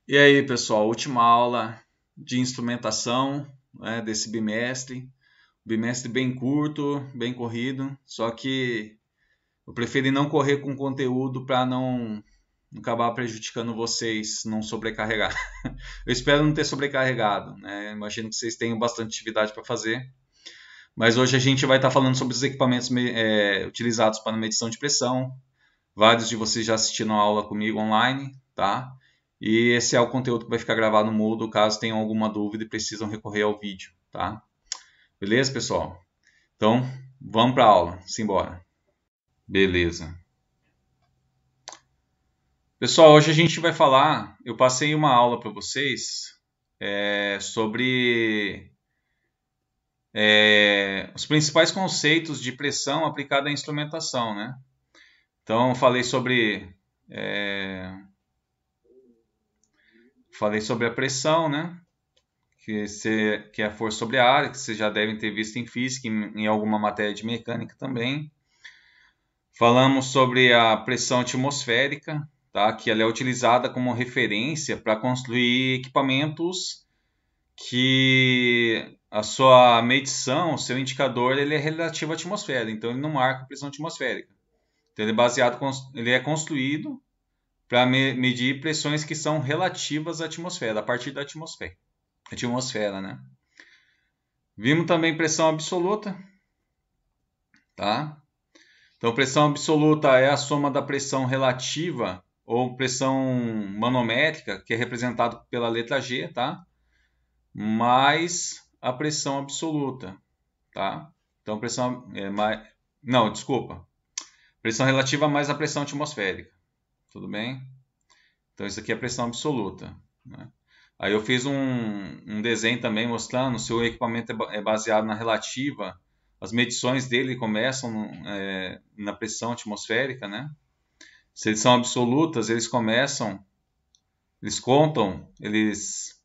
E aí, pessoal, última aula de instrumentação, né, desse bimestre. Bimestre bem curto, bem corrido, só que eu preferi não correr com conteúdo para não acabar prejudicando vocês, não sobrecarregar. Eu espero não ter sobrecarregado, né? Imagino que vocês tenham bastante atividade para fazer, mas hoje a gente vai estar falando sobre os equipamentos utilizados para medição de pressão. Vários de vocês já assistiram a aula comigo online, tá? E esse é o conteúdo que vai ficar gravado no Moodle, caso tenham alguma dúvida e precisam recorrer ao vídeo, tá? Beleza, pessoal? Então, vamos para a aula. Simbora. Beleza. Pessoal, hoje a gente vai falar, eu passei uma aula para vocês sobre os principais conceitos de pressão aplicada à instrumentação, né? Então, eu falei sobre a pressão, né? Que é a força sobre a área, que vocês já devem ter visto em física, em alguma matéria de mecânica também. Falamos sobre a pressão atmosférica, tá? Que ela é utilizada como referência para construir equipamentos que a sua medição, o seu indicador, ele é relativo à atmosfera, então ele não marca a pressão atmosférica. Então ele é construído para medir pressões que são relativas à atmosfera, a partir da atmosfera, né? Vimos também pressão absoluta, tá? Então, pressão absoluta é a soma da pressão relativa ou pressão manométrica, que é representado pela letra G, tá? Mais a pressão absoluta, tá? Então, não, desculpa. Pressão relativa mais a pressão atmosférica, tudo bem? Então, isso aqui é a pressão absoluta, né? Aí eu fiz um desenho também mostrando se o equipamento é baseado na relativa, as medições dele começam na pressão atmosférica, né? Se eles são absolutas, eles contam, eles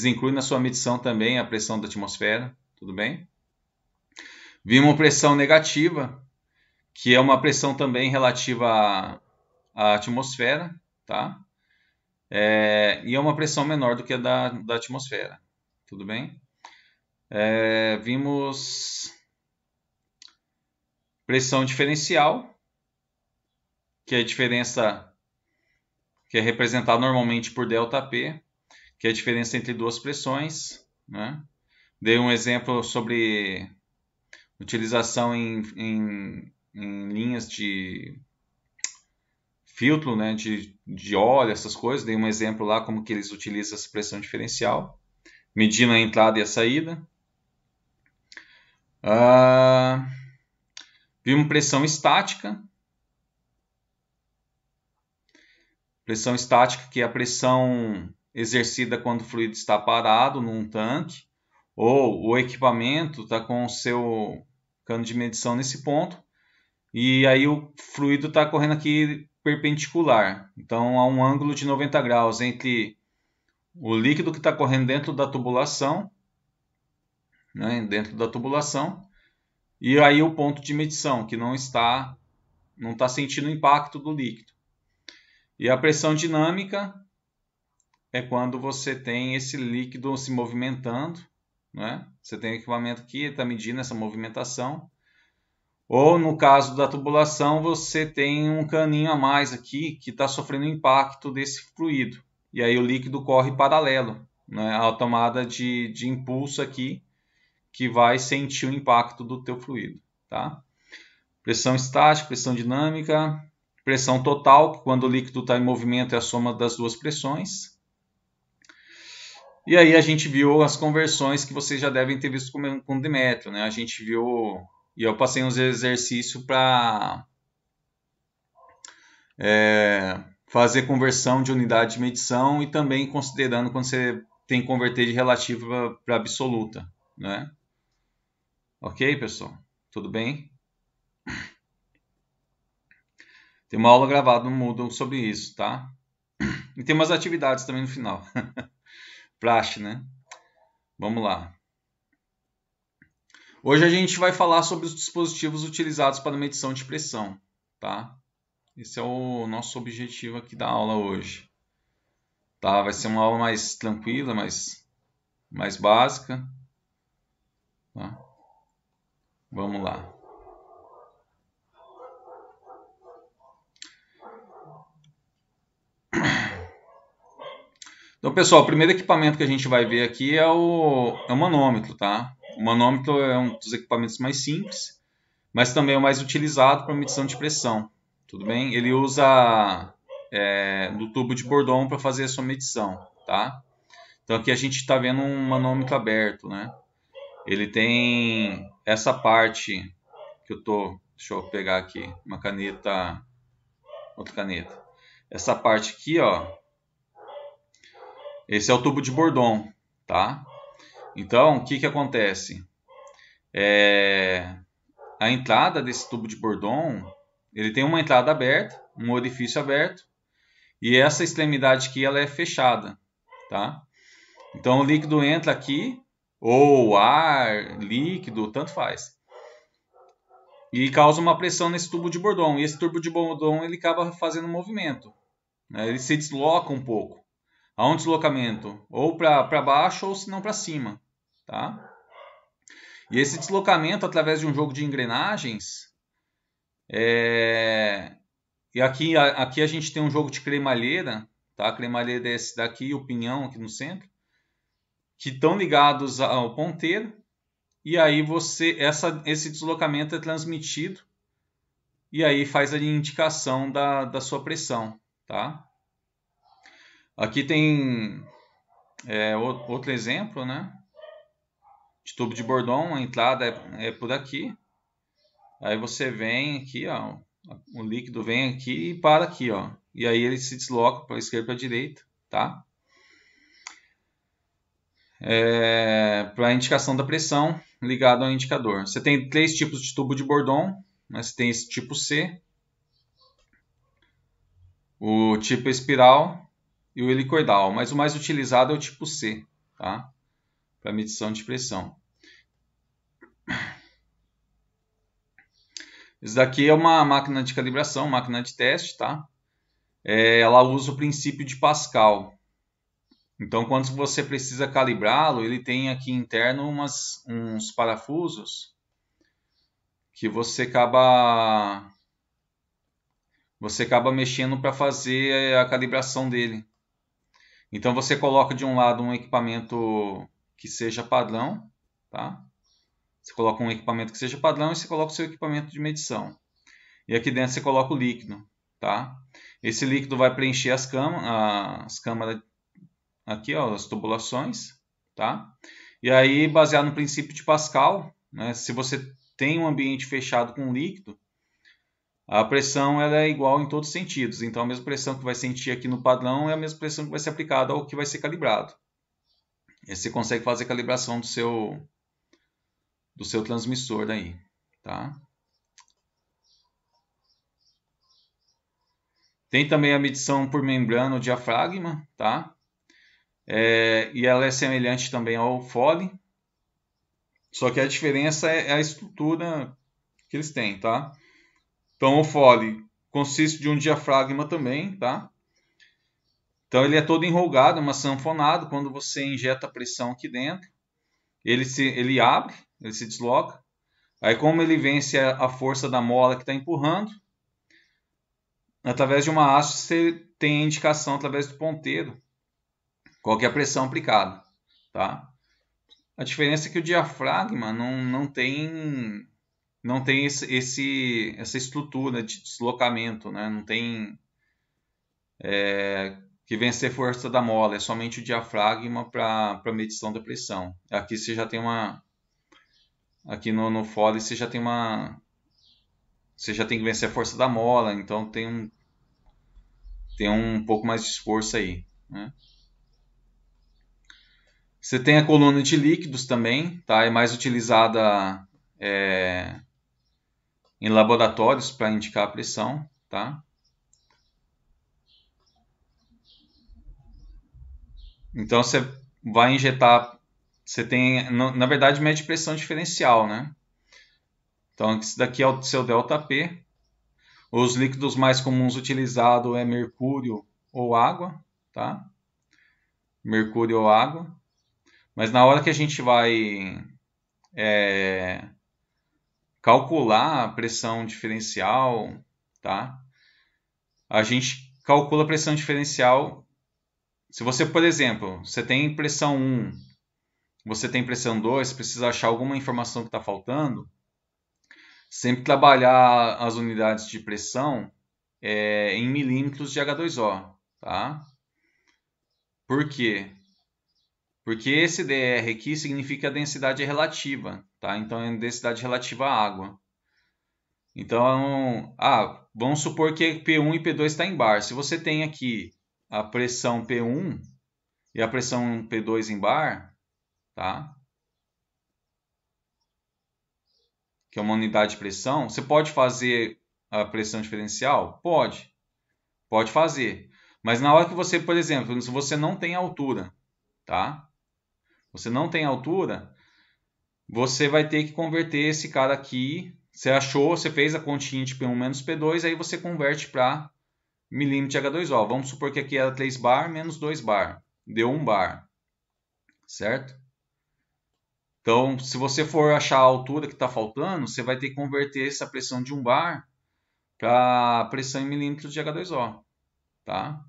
incluem na sua medição também a pressão da atmosfera, tudo bem? Vimos pressão negativa, que é uma pressão também relativa à atmosfera, tá? E é uma pressão menor do que a da atmosfera, tudo bem? Vimos pressão diferencial, que é a diferença que é representada normalmente por ΔP, que é a diferença entre duas pressões, né? Dei um exemplo sobre utilização em linhas de filtro, né, de óleo, essas coisas. Dei um exemplo lá como que eles utilizam essa pressão diferencial, medindo a entrada e a saída. Vimos pressão estática. Pressão estática, que é a pressão exercida quando o fluido está parado num tanque, ou o equipamento está com o seu cano de medição nesse ponto, e aí o fluido está correndo aqui perpendicular. Então há um ângulo de 90 graus entre o líquido que está correndo dentro da tubulação, né, e aí o ponto de medição, que não está sentindo o impacto do líquido. E a pressão dinâmica é quando você tem esse líquido se movimentando, né? Você tem um equipamento que está medindo essa movimentação. Ou no caso da tubulação, você tem um caninho a mais aqui que está sofrendo o impacto desse fluido. E aí o líquido corre paralelo, né? A tomada de impulso aqui que vai sentir o impacto do teu fluido, tá? Pressão estática, pressão dinâmica, pressão total, que quando o líquido está em movimento é a soma das duas pressões. E aí a gente viu as conversões que vocês já devem ter visto com Demetrio, né? A gente viu, e eu passei uns exercícios para fazer conversão de unidade de medição e também considerando quando você tem que converter de relativa para absoluta, né? Ok, pessoal? Tudo bem? Tem uma aula gravada no Moodle sobre isso, tá? E tem umas atividades também no final. Praxe, né? Vamos lá. Hoje a gente vai falar sobre os dispositivos utilizados para medição de pressão, tá? Esse é o nosso objetivo aqui da aula hoje. tá? Vai ser uma aula mais tranquila, mais básica, tá? Vamos lá. Então, pessoal, o primeiro equipamento que a gente vai ver aqui é o manômetro, tá? O manômetro é um dos equipamentos mais simples, mas também é o mais utilizado para medição de pressão, tudo bem? Ele usa do tubo de Bourdon para fazer a sua medição, tá? Então aqui a gente está vendo um manômetro aberto, né? Ele tem essa parte que eu tô, deixa eu pegar aqui uma caneta, outra caneta. Essa parte aqui, ó, esse é o tubo de Bourdon, tá? Então, o que que acontece? A entrada desse tubo de Bourdon, ele tem uma entrada aberta, um orifício aberto, e essa extremidade aqui ela é fechada, tá? Então o líquido entra aqui, ou ar, líquido, tanto faz. E causa uma pressão nesse tubo de Bourdon. E esse tubo de Bourdon ele acaba fazendo um movimento, né? Ele se desloca um pouco. Há um deslocamento ou para baixo ou se não para cima, tá? E esse deslocamento através de um jogo de engrenagens E aqui a gente tem um jogo de cremalheira, tá? A cremalheira é esse daqui e o pinhão aqui no centro, que estão ligados ao ponteiro. E aí esse deslocamento é transmitido e aí faz a indicação da sua pressão, tá? Aqui tem outro exemplo, né? De tubo de Bourdon, a entrada é por aqui. Aí você vem aqui, ó, o líquido vem aqui e para aqui, ó. E aí ele se desloca para a esquerda e para a direita, tá? Para a indicação da pressão ligado ao indicador. Você tem 3 tipos de tubo de Bourdon, né? Você tem esse tipo C, o tipo espiral e o helicoidal, mas o mais utilizado é o tipo C, tá? Para medição de pressão. Isso daqui é uma máquina de calibração, máquina de teste, tá? Ela usa o princípio de Pascal. Então, quando você precisa calibrá-lo, ele tem aqui interno uns parafusos que você acaba mexendo para fazer a calibração dele. Então, você coloca de um lado um equipamento que seja padrão, tá? Você coloca um equipamento que seja padrão e você coloca o seu equipamento de medição. E aqui dentro você coloca o líquido, tá? Esse líquido vai preencher as câmaras aqui, ó, as tubulações, tá? E aí, baseado no princípio de Pascal, né, se você tem um ambiente fechado com líquido, a pressão ela é igual em todos os sentidos. Então, a mesma pressão que vai sentir aqui no padrão é a mesma pressão que vai ser aplicada ao que vai ser calibrado. E você consegue fazer a calibração do seu transmissor daí, tá? Tem também a medição por membrana, o diafragma, tá? E ela é semelhante também ao Foley, só que a diferença é a estrutura que eles têm, tá? Então o Foley consiste de um diafragma também, tá? Então ele é todo enrugado, é uma sanfonado. Quando você injeta a pressão aqui dentro, ele abre, ele se desloca. Aí como ele vence a força da mola que está empurrando, através de uma haste você tem a indicação através do ponteiro qual que é a pressão aplicada, tá? A diferença é que o diafragma não tem essa estrutura de deslocamento, né? Não tem que vencer força da mola, é somente o diafragma para medição da pressão. Aqui você já tem aqui no Foley você já tem que vencer a força da mola, então tem um pouco mais de esforço aí, né? Você tem a coluna de líquidos também, tá? É mais utilizada em laboratórios para indicar a pressão, tá? Então você vai injetar, você tem, na verdade, mede pressão diferencial, né? Então esse daqui é o seu ΔP. Os líquidos mais comuns utilizados é mercúrio ou água, tá? mercúrio ou água. Mas na hora que a gente vai calcular a pressão diferencial, tá? A gente calcula a pressão diferencial. Se você, por exemplo, você tem pressão 1, você tem pressão 2, precisa achar alguma informação que está faltando, sempre trabalhar as unidades de pressão em milímetros de H2O, tá? Por quê? Porque esse dr aqui significa a densidade relativa, tá? Então é a densidade relativa à água. Então, vamos supor que P1 e P2 está em bar. Se você tem aqui a pressão P1 e a pressão P2 em bar, tá? Que é uma unidade de pressão, você pode fazer a pressão diferencial? Pode fazer. Mas na hora que você, por exemplo, se você não tem altura, tá? Você não tem altura, você vai ter que converter esse cara aqui. Você achou, você fez a continha de P1 menos P2, aí você converte para milímetro de H2O. Vamos supor que aqui era 3 bar menos 2 bar. Deu 1 bar, certo? Então, se você for achar a altura que está faltando, você vai ter que converter essa pressão de 1 bar para pressão em milímetros de H2O, tá?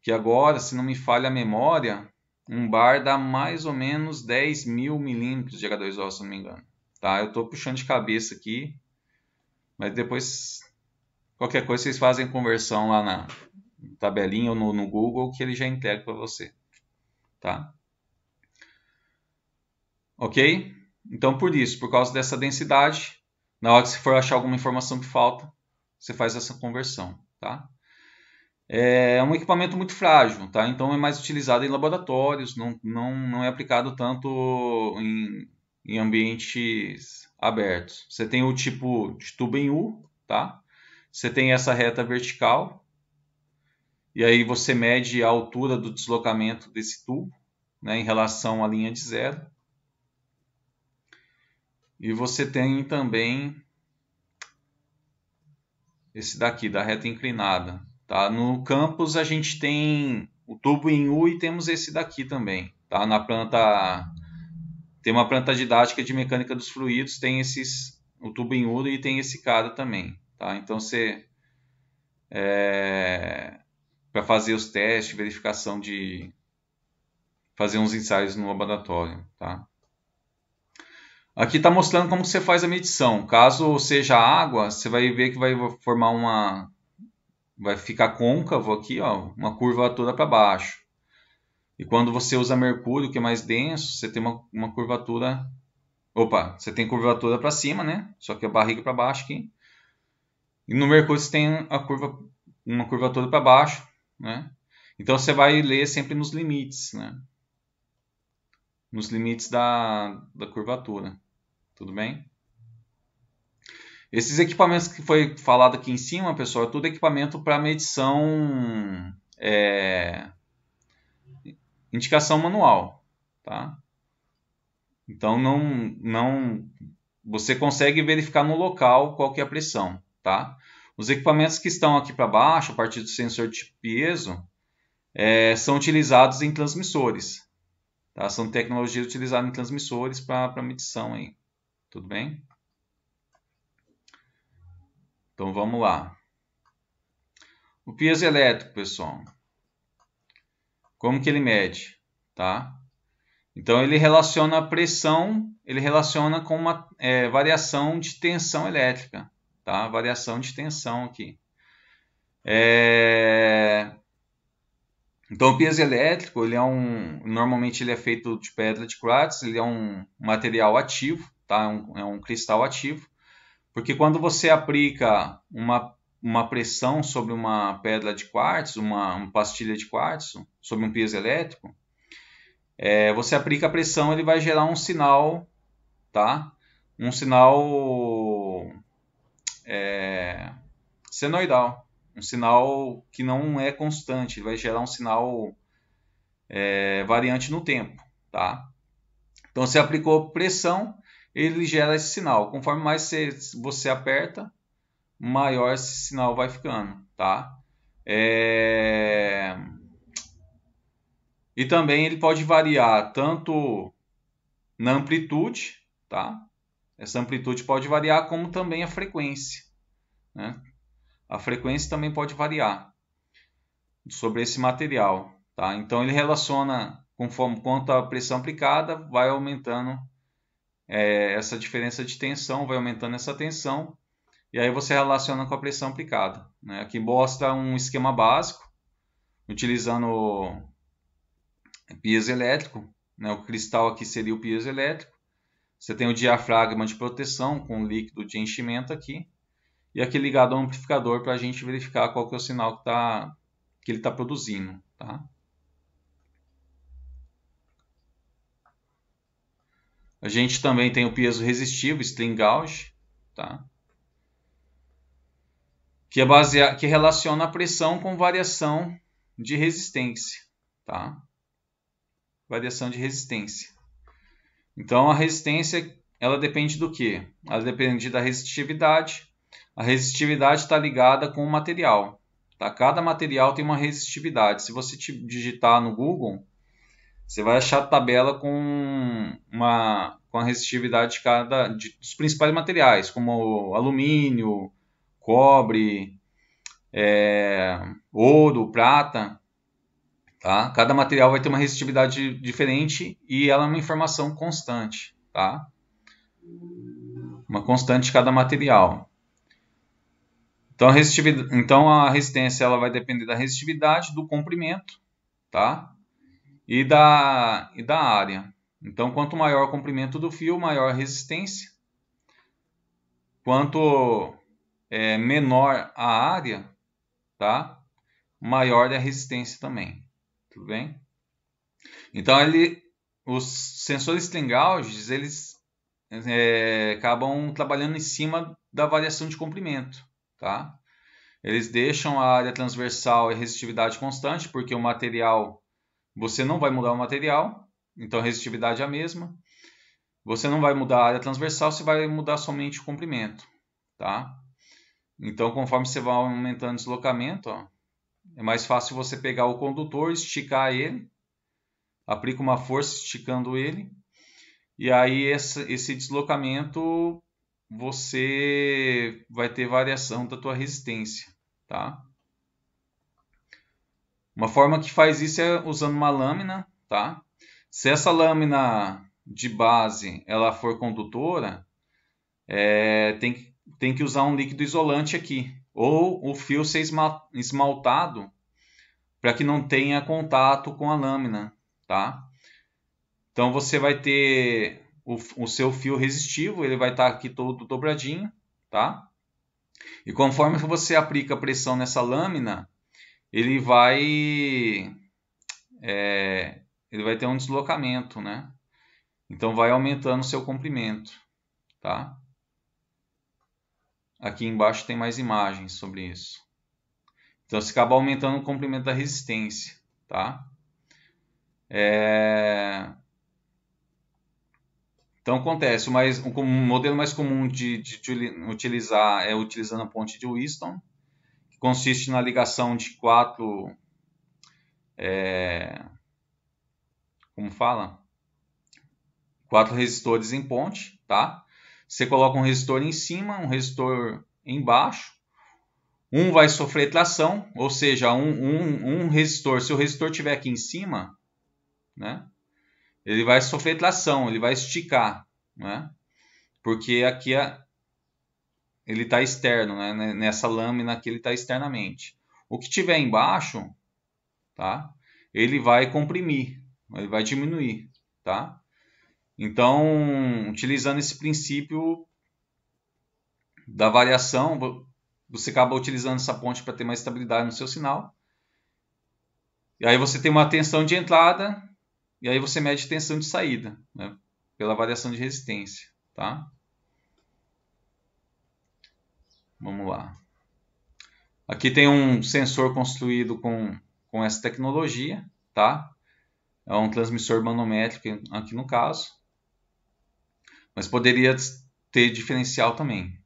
Que agora, se não me falha a memória, 1 bar dá mais ou menos 10.000 milímetros de H2O, se não me engano. Tá? Eu estou puxando de cabeça aqui, mas depois, qualquer coisa, vocês fazem conversão lá na tabelinha ou no Google, que ele já entrega para você. Tá? Ok? Então, por causa dessa densidade, na hora que você for achar alguma informação que falta, você faz essa conversão. Tá? É um equipamento muito frágil, tá? Então é mais utilizado em laboratórios, não é aplicado tanto em ambientes abertos. Você tem o tipo de tubo em U, tá? Você tem essa reta vertical, e aí você mede a altura do deslocamento desse tubo, né, em relação à linha de zero. E você tem também esse daqui, da reta inclinada. Tá? No campus a gente tem o tubo em U e temos esse daqui também. Tá? Na planta, tem uma planta didática de mecânica dos fluidos, tem o tubo em U e tem esse cara também. Tá? Então você, para fazer os testes, verificação de fazer uns ensaios no laboratório. Tá? Aqui está mostrando como você faz a medição. Caso seja água, você vai ver que vai formar vai ficar côncavo aqui, ó, uma curvatura para baixo. E quando você usa mercúrio, que é mais denso, você tem uma curvatura. Opa, você tem curvatura para cima, né? Só que a barriga para baixo aqui. E no mercúrio você tem uma curvatura para baixo, né? Então você vai ler sempre nos limites, né? Nos limites da curvatura. Tudo bem? Esses equipamentos que foi falado aqui em cima, pessoal, é tudo equipamento para medição, indicação manual, tá? Então você consegue verificar no local qual que é a pressão, tá? Os equipamentos que estão aqui para baixo, a partir do sensor de piezo, são utilizados em transmissores, tá? São tecnologias utilizadas em transmissores para medição aí, tudo bem? Então vamos lá. O piezo elétrico, pessoal, como que ele mede, tá? Então ele relaciona a pressão, ele relaciona com uma variação de tensão elétrica, tá? Variação de tensão aqui. Então o piezo elétrico, normalmente ele é feito de pedra de quartzo, ele é um material ativo, tá? É um cristal ativo, porque quando você aplica uma pressão sobre uma pedra de quartzo, uma pastilha de quartzo, sobre um piezo elétrico, você aplica a pressão, ele vai gerar um sinal, tá? Um sinal senoidal, um sinal que não é constante, ele vai gerar um sinal variante no tempo, tá? Então você aplicou pressão, ele gera esse sinal. Conforme mais você aperta, maior esse sinal vai ficando, tá? E também ele pode variar tanto na amplitude, tá? Essa amplitude pode variar, como também a frequência, né? A frequência também pode variar sobre esse material, tá? Então ele relaciona conforme quanto a pressão aplicada vai aumentando essa diferença de tensão, vai aumentando essa tensão, e aí você relaciona com a pressão aplicada, né? Aqui mostra um esquema básico utilizando piezoelétrico, né? O cristal aqui seria o piezoelétrico. Você tem o diafragma de proteção com líquido de enchimento aqui. E aqui ligado ao amplificador para a gente verificar qual que é o sinal que ele está produzindo. Tá? A gente também tem o piezo resistivo, string gauge, tá? Que relaciona a pressão com variação de resistência. Tá? Variação de resistência. Então a resistência ela depende do quê? Ela depende da resistividade. A resistividade está ligada com o material. Tá? Cada material tem uma resistividade. Se você digitar no Google, você vai achar a tabela com a resistividade dos principais materiais, como alumínio, cobre, ouro, prata. Tá? Cada material vai ter uma resistividade diferente e ela é uma informação constante. Tá? Uma constante de cada material. Então a resistência ela vai depender da resistividade, do comprimento, tá? E da área. Então, quanto maior o comprimento do fio, maior a resistência. Quanto menor a área, tá? Maior é a resistência também. Tudo bem? Então, os sensores string gauges, eles acabam trabalhando em cima da variação de comprimento, tá? Eles deixam a área transversal e a resistividade constante, porque o material, você não vai mudar o material, então a resistividade é a mesma. Você não vai mudar a área transversal, você vai mudar somente o comprimento, tá? Então, conforme você vai aumentando o deslocamento, ó, é mais fácil você pegar o condutor, esticar ele, aplica uma força esticando ele, e aí esse deslocamento você vai ter variação da tua resistência, tá? Uma forma que faz isso é usando uma lâmina, tá? Se essa lâmina de base ela for condutora, tem que usar um líquido isolante aqui, ou o fio ser esmaltado para que não tenha contato com a lâmina, tá? Então você vai ter o seu fio resistivo, ele vai estar aqui todo dobradinho, tá? E conforme você aplica pressão nessa lâmina, ele vai ter um deslocamento, né? Então vai aumentando o seu comprimento, tá? Aqui embaixo tem mais imagens sobre isso. Então você acaba aumentando o comprimento da resistência, tá? Então acontece, um modelo mais comum de utilizar é utilizando a ponte de Wheatstone, que consiste na ligação de quatro, como fala? 4 resistores em ponte, tá? Você coloca um resistor em cima, um resistor embaixo. Um vai sofrer tração, ou seja, um resistor, se o resistor estiver aqui em cima, né? Ele vai sofrer tração, ele vai esticar, né? Porque aqui ele está externo, né? Nessa lâmina aqui ele está externamente. O que tiver embaixo, tá? Ele vai comprimir, ele vai diminuir, tá? Então, utilizando esse princípio da variação, você acaba utilizando essa ponte para ter mais estabilidade no seu sinal. E aí você tem uma tensão de entrada, e aí você mede tensão de saída, né? Pela variação de resistência, tá? Vamos lá. Aqui tem um sensor construído com essa tecnologia, tá? É um transmissor manométrico aqui no caso. Mas poderia ter diferencial também.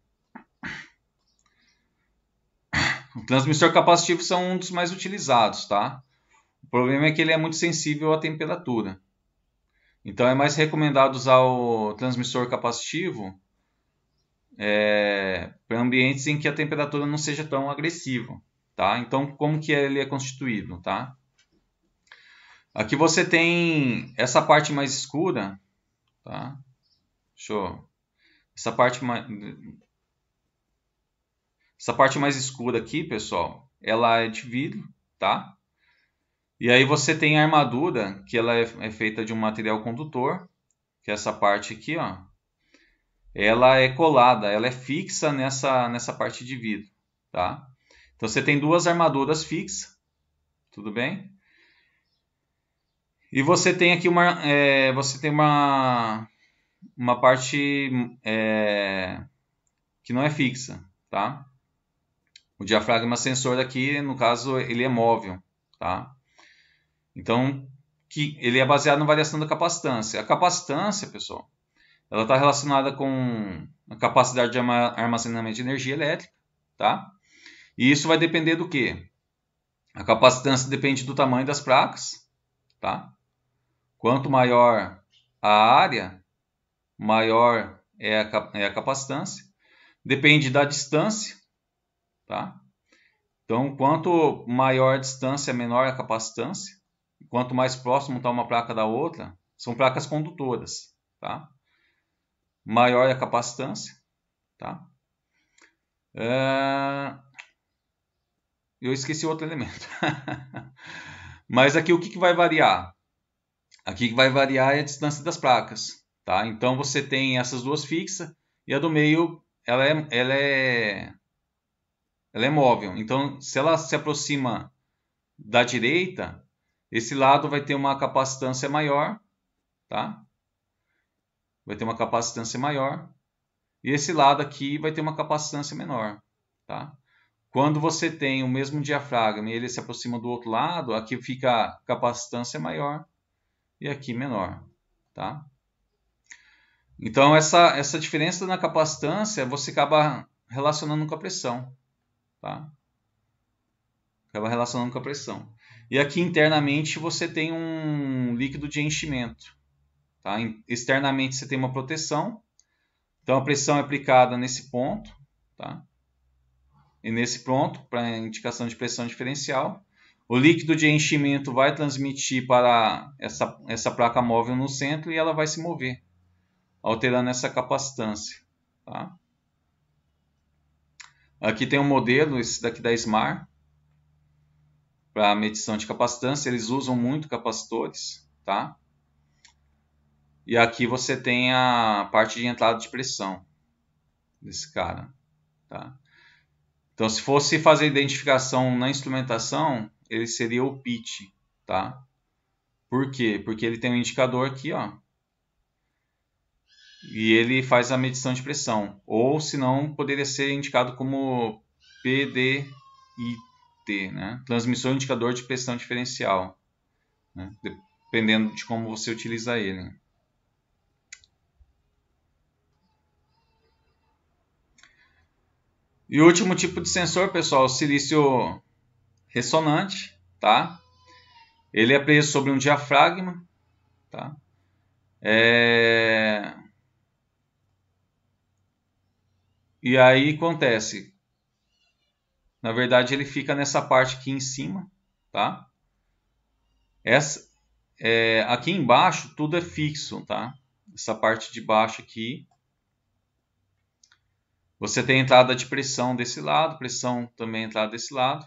O transmissor capacitivo são um dos mais utilizados, tá? problema é que ele é muito sensível à temperatura. Então é mais recomendado usar o transmissor capacitivo para ambientes em que a temperatura não seja tão agressiva, tá? Então como que ele é constituído, tá? Aqui você tem essa parte mais escura, tá? Essa parte mais escura aqui, pessoal, ela é de vidro, tá? E aí você tem a armadura, que ela é feita de um material condutor, que é essa parte aqui, ó. Ela é colada, ela é fixa nessa parte de vidro, tá? Então você tem duas armaduras fixas, tudo bem? E você tem aqui uma parte que não é fixa, tá? O diafragma sensor aqui, no caso, ele é móvel, tá? Então, ele é baseado na variação da capacitância. A capacitância, pessoal, ela está relacionada com a capacidade de armazenamento de energia elétrica, tá? E isso vai depender do quê? A capacitância depende do tamanho das placas, tá? Quanto maior a área, maior é a capacitância. Depende da distância, tá? Então, quanto maior a distância, menor a capacitância. Quanto mais próximo está uma placa da outra, são placas condutoras, tá? Maior é a capacitância, tá? Eu esqueci outro elemento. Mas aqui o que vai variar? Aqui que vai variar é a distância das placas, tá? Então você tem essas duas fixas e a do meio ela é móvel. Então se ela se aproxima da direita, esse lado vai ter uma capacitância maior, tá? Vai ter uma capacitância maior. E esse lado aqui vai ter uma capacitância menor, tá? Quando você tem o mesmo diafragma e ele se aproxima do outro lado, aqui fica a capacitância maior e aqui menor, tá? Então essa diferença na capacitância você acaba relacionando com a pressão, tá? Acaba relacionando com a pressão. E aqui internamente você tem um líquido de enchimento, tá? Externamente você tem uma proteção. Então a pressão é aplicada nesse ponto, tá? E nesse ponto, para indicação de pressão diferencial. O líquido de enchimento vai transmitir para essa placa móvel no centro e ela vai se mover, alterando essa capacitância, tá? Aqui tem um modelo, esse daqui da SMAR, para medição de capacitância. Eles usam muito capacitores, tá? E aqui você tem a parte de entrada de pressão desse cara, tá? Então, se fosse fazer identificação na instrumentação, ele seria o pitch, tá? Por quê? Porque ele tem um indicador aqui, ó, e ele faz a medição de pressão. Ou, se não, poderia ser indicado como PDIT, né? Transmissor indicador de pressão diferencial, né? Dependendo de como você utiliza ele. E o último tipo de sensor, pessoal, o silício ressonante, tá? Ele é preso sobre um diafragma, tá? E aí acontece, na verdade ele fica nessa parte aqui em cima, tá? Aqui embaixo tudo é fixo, tá? Essa parte de baixo aqui, você tem entrada de pressão desse lado, pressão também entrada desse lado.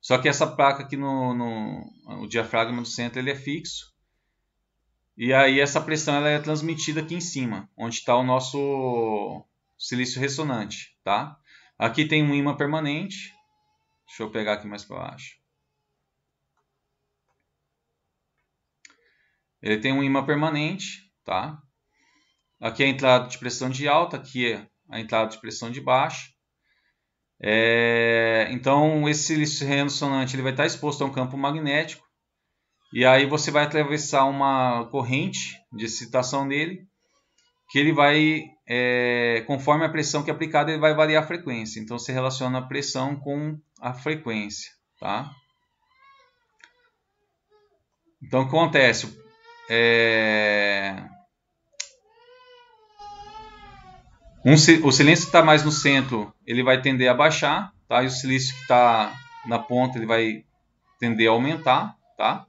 Só que essa placa aqui o diafragma do centro ele é fixo. E aí essa pressão ela é transmitida aqui em cima, onde está o nosso silício ressonante, tá? Aqui tem um ímã permanente. Deixa eu pegar aqui mais para baixo. Ele tem um ímã permanente, tá? Aqui é a entrada de pressão de alta, aqui é a entrada de pressão de baixa. Então esse silício ressonante ele vai estar exposto a um campo magnético. E aí você vai atravessar uma corrente de excitação nele, que ele vai, conforme a pressão que é aplicada, ele vai variar a frequência. Então você relaciona a pressão com a frequência, tá? Então, o que acontece? O silício que está mais no centro, ele vai tender a baixar, tá? E o silício que está na ponta, ele vai tender a aumentar, tá?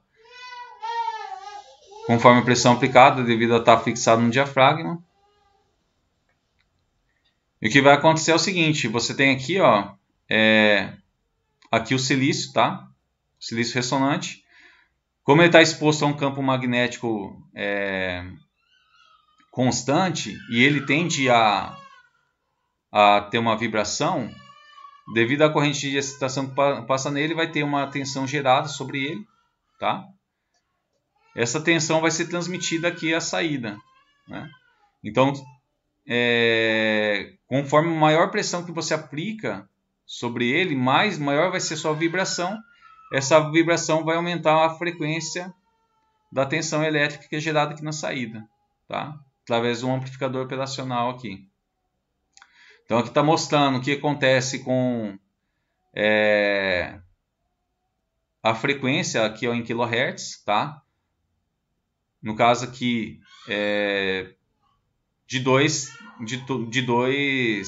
Conforme a pressão aplicada, devido a estar fixado no diafragma. E o que vai acontecer é o seguinte, você tem aqui, ó, aqui o silício, tá? O silício ressonante. Como ele está exposto a um campo magnético constante e ele tende a ter uma vibração, devido à corrente de excitação que passa nele, vai ter uma tensão gerada sobre ele, tá? Essa tensão vai ser transmitida aqui à saída, né? Então, conforme maior pressão que você aplica sobre ele, maior vai ser sua vibração. Essa vibração vai aumentar a frequência da tensão elétrica que é gerada aqui na saída, tá? Através de um amplificador operacional aqui. Então aqui está mostrando o que acontece com a frequência aqui ó, em kHz, tá? No caso aqui de dois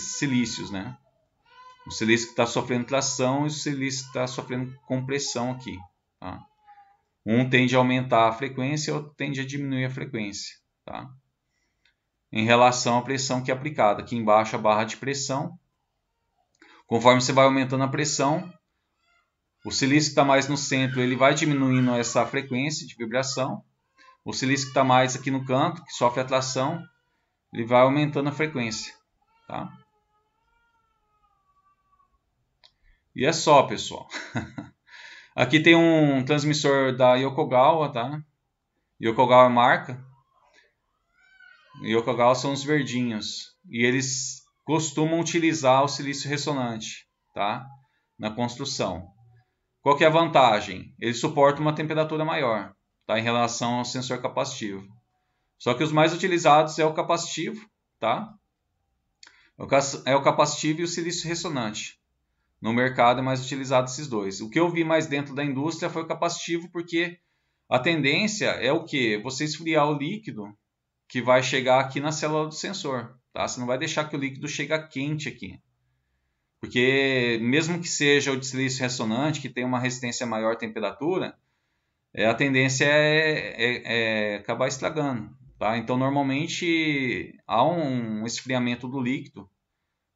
silícios, né? O silício que está sofrendo tração e o silício que está sofrendo compressão aqui, tá? Um tende a aumentar a frequência e o outro tende a diminuir a frequência, tá? Em relação à pressão que é aplicada. Aqui embaixo a barra de pressão. Conforme você vai aumentando a pressão, o silício que está mais no centro ele vai diminuindo essa frequência de vibração. O silício que está mais aqui no canto, que sofre atração, ele vai aumentando a frequência, tá? E é só, pessoal. Aqui tem um transmissor da Yokogawa, tá? Yokogawa é marca. Yokogawa são os verdinhos. E eles costumam utilizar o silício ressonante, tá? Na construção. Qual que é a vantagem? Ele suporta uma temperatura maior, tá? Em relação ao sensor capacitivo. Só que os mais utilizados é o capacitivo, tá? É o capacitivo e o silício ressonante. No mercado é mais utilizado esses dois. O que eu vi mais dentro da indústria foi o capacitivo, porque a tendência é o quê? Você esfriar o líquido que vai chegar aqui na célula do sensor, tá? Você não vai deixar que o líquido chegue quente aqui. Porque mesmo que seja o de silício ressonante, que tem uma resistência a maior temperatura, a tendência é acabar estragando, tá? Então, normalmente, há um esfriamento do líquido.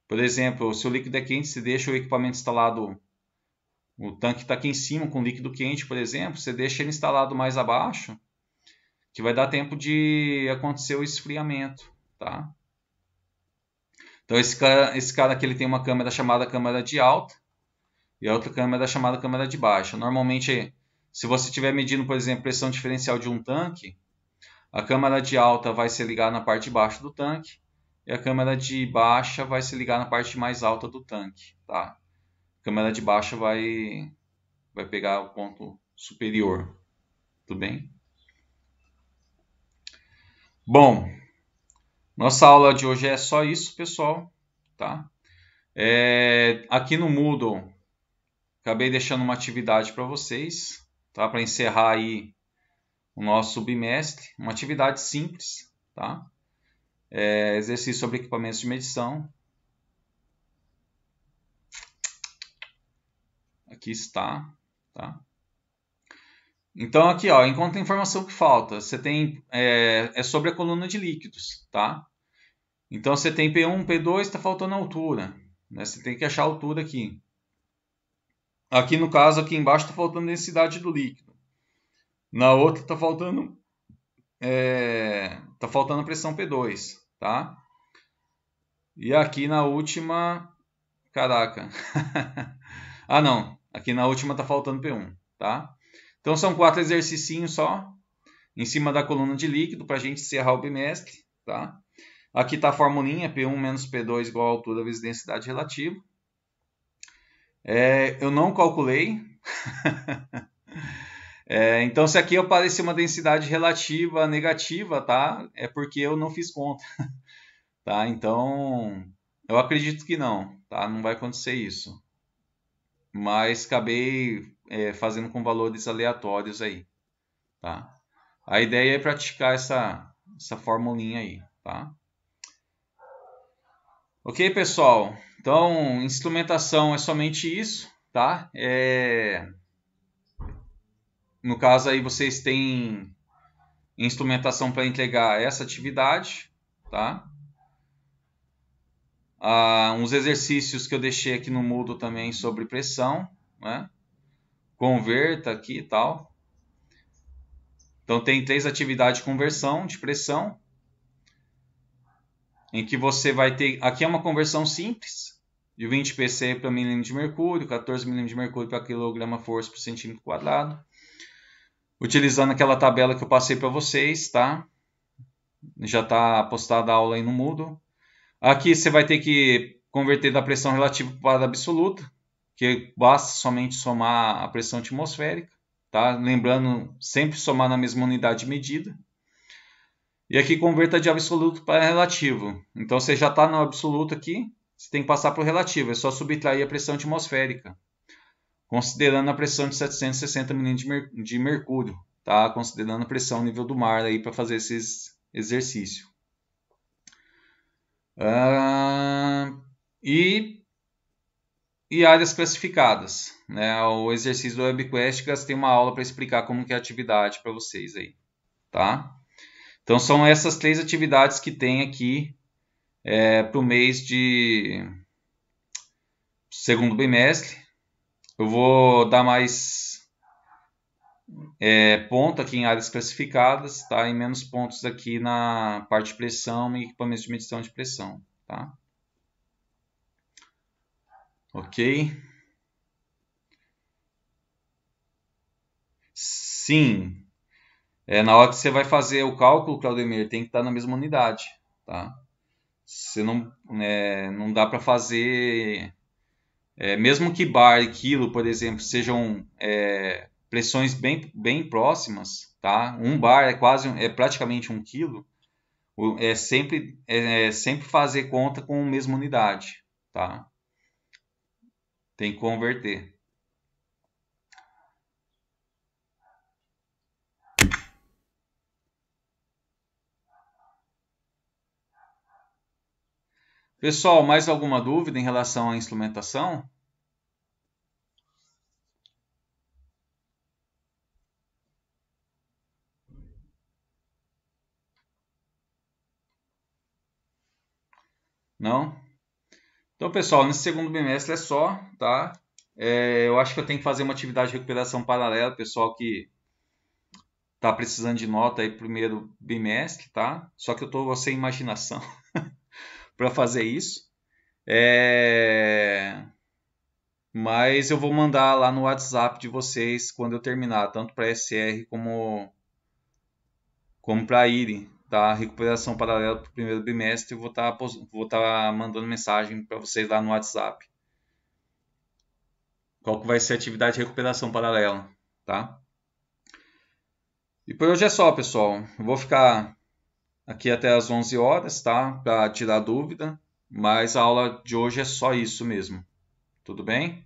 Por exemplo, se o líquido é quente, você deixa o equipamento instalado, o tanque está aqui em cima com líquido quente, por exemplo, você deixa ele instalado mais abaixo, que vai dar tempo de acontecer o esfriamento, tá? Então esse cara aqui ele tem uma câmera chamada câmera de alta e a outra câmera chamada câmera de baixa. Normalmente, se você estiver medindo, por exemplo, pressão diferencial de um tanque, a câmera de alta vai se ligar na parte de baixo do tanque e a câmera de baixa vai se ligar na parte mais alta do tanque, tá? A câmera de baixa vai pegar o ponto superior, tudo bem? Bom, nossa aula de hoje é só isso, pessoal, tá? Aqui no Moodle, acabei deixando uma atividade para vocês, tá? Para encerrar aí o nosso bimestre, uma atividade simples, tá? Exercício sobre equipamentos de medição. Aqui está, tá? Então aqui, ó, encontra a informação que falta. Você tem sobre a coluna de líquidos, tá? Então você tem P1, P2, está faltando altura, né? Você tem que achar a altura aqui. Aqui no caso, aqui embaixo está faltando densidade do líquido. Na outra está faltando a pressão P2, tá? E aqui na última, caraca. Ah, não. Aqui na última está faltando P1, tá? Então são 4 exercícios só em cima da coluna de líquido para a gente encerrar o bimestre, tá? Aqui está a formulinha, P1 menos P2 igual a altura vezes densidade relativa. Eu não calculei. Então, se aqui aparecer uma densidade relativa negativa, tá? É porque eu não fiz conta, tá? Então, eu acredito que não, tá? Não vai acontecer isso. Mas acabei fazendo com valores aleatórios aí, tá? A ideia é praticar essa formulinha aí, tá? Ok, pessoal? Então, instrumentação é somente isso, tá? No caso aí, vocês têm instrumentação para entregar essa atividade, tá? Uns exercícios que eu deixei aqui no Moodle também sobre pressão, né? Converta aqui e tal. Então tem 3 atividades de conversão de pressão, em que você vai ter, aqui é uma conversão simples, de 20 psi para milímetro de mercúrio, 14 milímetros de mercúrio para quilograma-força por centímetro quadrado, utilizando aquela tabela que eu passei para vocês, tá? Já está postada a aula aí no Moodle. Aqui você vai ter que converter da pressão relativa para a absoluta, que basta somente somar a pressão atmosférica, tá? Lembrando, sempre somar na mesma unidade de medida. E aqui converta de absoluto para relativo. Então você já está no absoluto aqui, você tem que passar para o relativo, é só subtrair a pressão atmosférica, considerando a pressão de 760 milímetros de mercúrio, tá? Considerando a pressão nível do mar aí para fazer esse exercício. E áreas classificadas, né? O exercício do WebQuest tem uma aula para explicar como que é a atividade para vocês aí, tá? Então são essas 3 atividades que tem aqui para o mês de segundo bimestre. Eu vou dar mais ponto aqui em áreas classificadas, tá? E menos pontos aqui na parte de pressão e equipamentos de medição de pressão, tá? Ok? Sim. Na hora que você vai fazer o cálculo, Claudemir, tem que estar na mesma unidade, tá? Você não dá para fazer, mesmo que bar e quilo, por exemplo, sejam pressões bem próximas, tá? Um bar é praticamente 1 quilo, sempre fazer conta com a mesma unidade, tá? Tem que converter. Pessoal, mais alguma dúvida em relação à instrumentação? Não? Então, pessoal, nesse segundo bimestre é só, tá? Eu acho que eu tenho que fazer uma atividade de recuperação paralela, pessoal que tá precisando de nota aí primeiro bimestre, tá? Só que eu tô sem imaginação para fazer isso. Mas eu vou mandar lá no WhatsApp de vocês quando eu terminar, tanto para SR como para IRI, tá? Recuperação paralela para o primeiro bimestre, eu vou tá mandando mensagem para vocês lá no WhatsApp. Qual que vai ser a atividade de recuperação paralela, tá? E por hoje é só, pessoal. Eu vou ficar aqui até as 11 horas, tá? Para tirar dúvida, mas a aula de hoje é só isso mesmo. Tudo bem?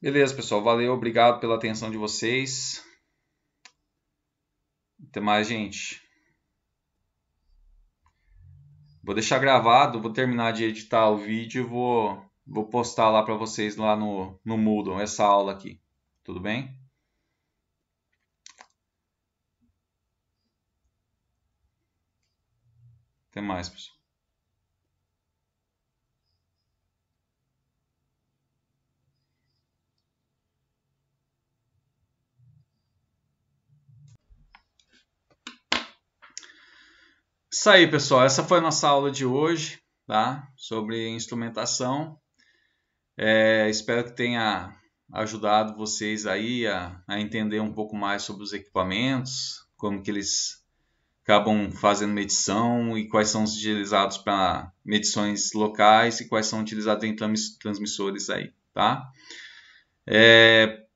Beleza, pessoal. Valeu, obrigado pela atenção de vocês. Até mais, gente. Vou deixar gravado, vou terminar de editar o vídeo e vou postar lá para vocês lá no Moodle, essa aula aqui. Tudo bem? Até mais, pessoal. Isso aí, pessoal. Essa foi a nossa aula de hoje, tá? Sobre instrumentação. Espero que tenha ajudado vocês aí a entender um pouco mais sobre os equipamentos, como que eles acabam fazendo medição e quais são os utilizados para medições locais e quais são utilizados em transmissores aí, tá?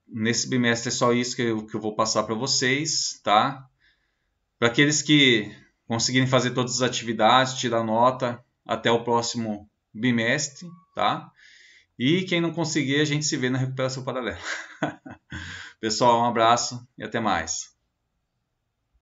Nesse bimestre é só isso que eu vou passar para vocês, tá? Para aqueles que conseguirem fazer todas as atividades, tirar nota até o próximo bimestre, tá? E quem não conseguir, a gente se vê na recuperação paralela. Pessoal, um abraço e até mais.